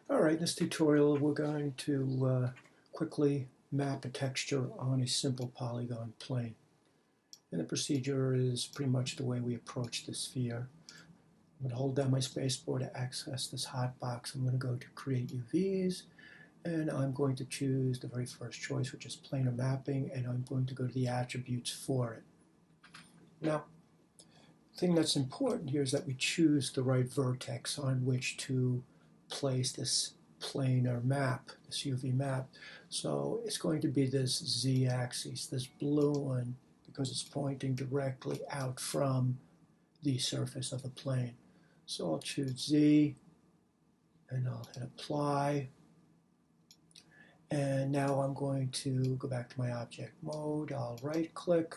All right, in this tutorial we're going to quickly map a texture on a simple polygon plane. And the procedure is pretty much the way we approach the sphere. I'm going to hold down my spacebar to access this hotbox. I'm going to go to Create UVs, and I'm going to choose the very first choice, which is planar mapping, and I'm going to go to the attributes for it. Now, the thing that's important here is that we choose the right vertex on which to place this planar map, this UV map. So it's going to be this z-axis, this blue one, because it's pointing directly out from the surface of the plane. So I'll choose Z, and I'll hit apply. And now I'm going to go back to my object mode. I'll right click,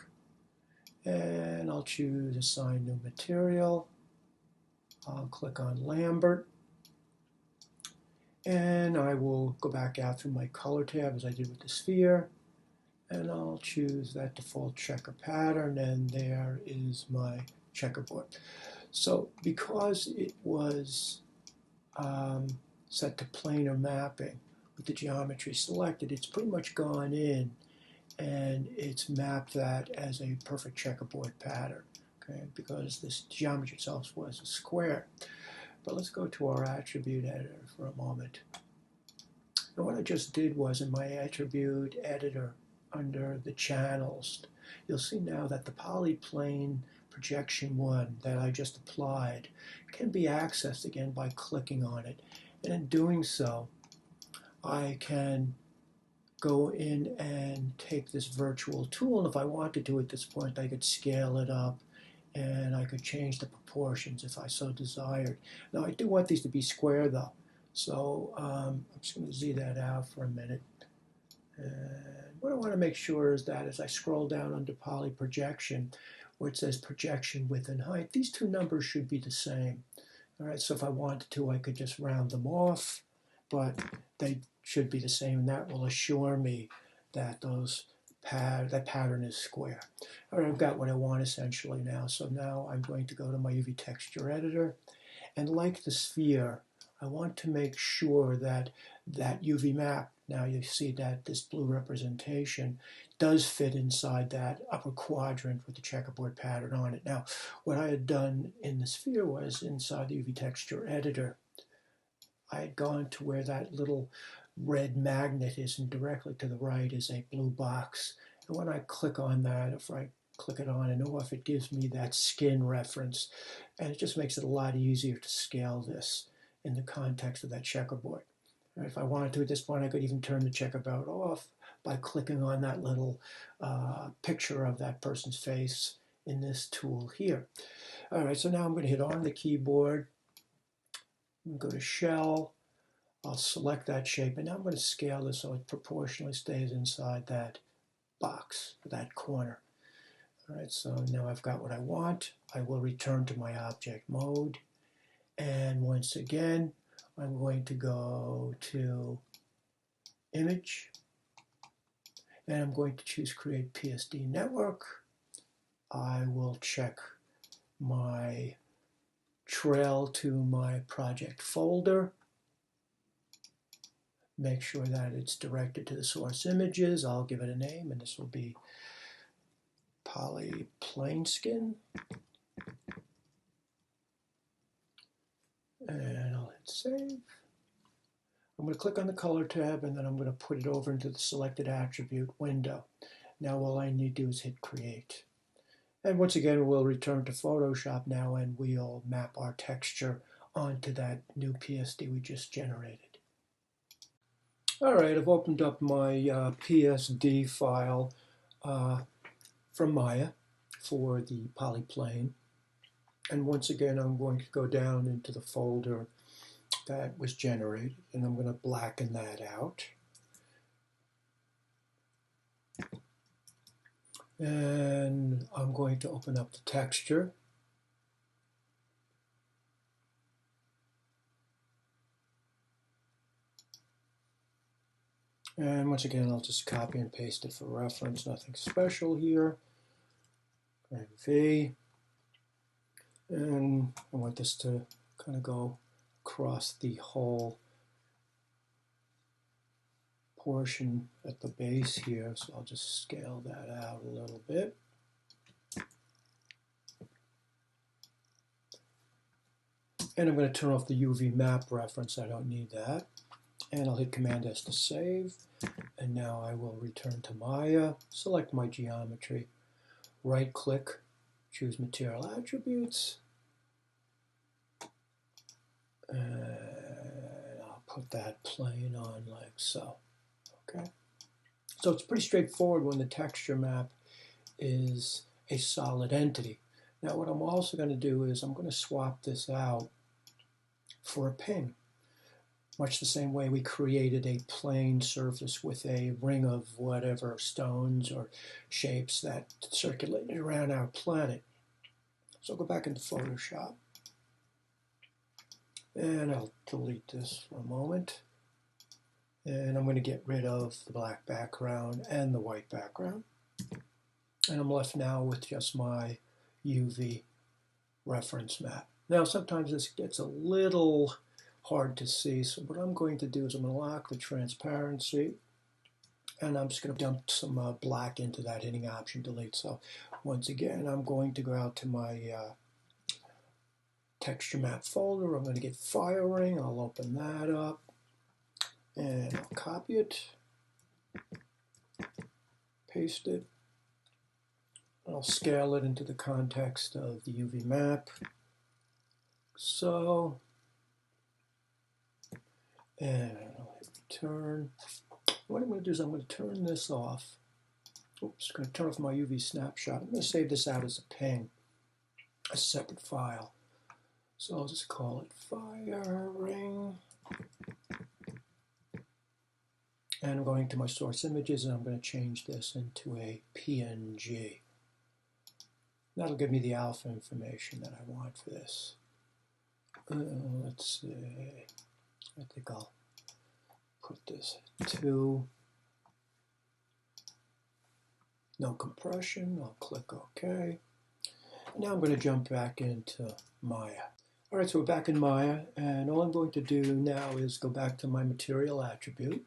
and I'll choose assign new material. I'll click on Lambert. And I will go back out through my color tab as I did with the sphere, and I'll choose that default checker pattern, and there is my checkerboard. So because it was set to planar mapping with the geometry selected, it's pretty much gone in and it's mapped that as a perfect checkerboard pattern, okay, because this geometry itself was a square. But let's go to our attribute editor for a moment. And what I just did was in my attribute editor under the channels, you'll see now that the polyplane projection 1 that I just applied can be accessed again by clicking on it. And in doing so, I can go in and take this virtual tool, and if I wanted to at this point, I could scale it up and I could change the proportions if I so desired. Now I do want these to be square though, so I'm just going to Z that out for a minute. And what I want to make sure is that as I scroll down under poly projection, where it says projection width and height, these two numbers should be the same. All right, so if I wanted to, I could just round them off, but they should be the same, and that will assure me that that pattern is square. All right, I've got what I want essentially now. So now I'm going to go to my UV texture editor, and like the sphere, I want to make sure that that UV map, now you see that this blue representation does fit inside that upper quadrant with the checkerboard pattern on it. Now, what I had done in the sphere was inside the UV texture editor, I had gone to where that little red magnet is, and directly to the right is a blue box. And when I click on that, if I click it on and off, it gives me that skin reference. And it just makes it a lot easier to scale this in the context of that checkerboard. And if I wanted to at this point, I could even turn the checkerboard off by clicking on that little picture of that person's face in this tool here. All right, so now I'm going to hit on the keyboard, go to shell, I'll select that shape, and now I'm going to scale this so it proportionally stays inside that box, that corner. All right, so now I've got what I want. I will return to my object mode, and once again, I'm going to go to Image, and I'm going to choose Create PSD Network. I will check my trail to my project folder, make sure that it's directed to the source images. I'll give it a name, and this will be Polyplaneskin. And I'll hit save. I'm going to click on the color tab, and then I'm going to put it over into the selected attribute window. Now all I need to do is hit create. And once again, we'll return to Photoshop now, and we'll map our texture onto that new PSD we just generated. All right, I've opened up my PSD file from Maya for the polyplane. And once again, I'm going to go down into the folder that was generated, and I'm going to blacken that out. And I'm going to open up the texture. And once again, I'll just copy and paste it for reference, nothing special here. And V. And I want this to kind of go across the whole portion at the base here, so I'll just scale that out a little bit. And I'm going to turn off the UV map reference. I don't need that. And I'll hit Command S to save. And now I will return to Maya, select my geometry, right click, choose Material Attributes, and I'll put that plane on like so. Okay. So it's pretty straightforward when the texture map is a solid entity. Now what I'm also going to do is I'm going to swap this out for a ping. Much the same way we created a plane surface with a ring of whatever stones or shapes that circulated around our planet. So I'll go back into Photoshop. And I'll delete this for a moment. And I'm going to get rid of the black background and the white background. And I'm left now with just my UV reference map. Now sometimes this gets a little hard to see, so what I'm going to do is I'm going to lock the transparency, and I'm just going to dump some black into that, hitting Option Delete. So once again, I'm going to go out to my texture map folder. I'm going to get Firing. I'll open that up, and I'll copy it, paste it, and I'll scale it into the context of the UV map. So, and I'll hit return. What I'm going to do is I'm going to turn this off. Oops, I'm going to turn off my UV snapshot. I'm going to save this out as a ping, a separate file. So I'll just call it Firing. And I'm going to my source images, and I'm going to change this into a PNG. That'll give me the alpha information that I want for this. Let's see. I think I'll put this at 2. No compression. I'll click OK. Now I'm going to jump back into Maya. All right, so we're back in Maya, and all I'm going to do now is go back to my material attribute,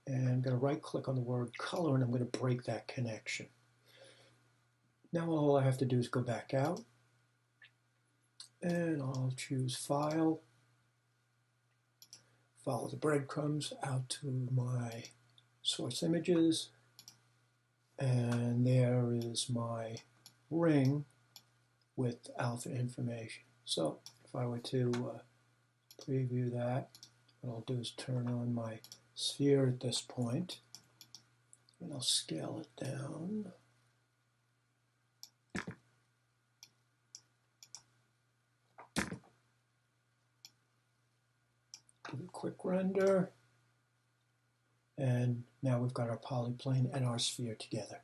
and I'm going to right-click on the word color, and I'm going to break that connection. Now all I have to do is go back out, and I'll choose File, follow the breadcrumbs out to my source images, and there is my ring with alpha information. So if I were to preview that, what I'll do is turn on my sphere at this point, and I'll scale it down. Give it a quick render, and now we've got our polyplane and our sphere together.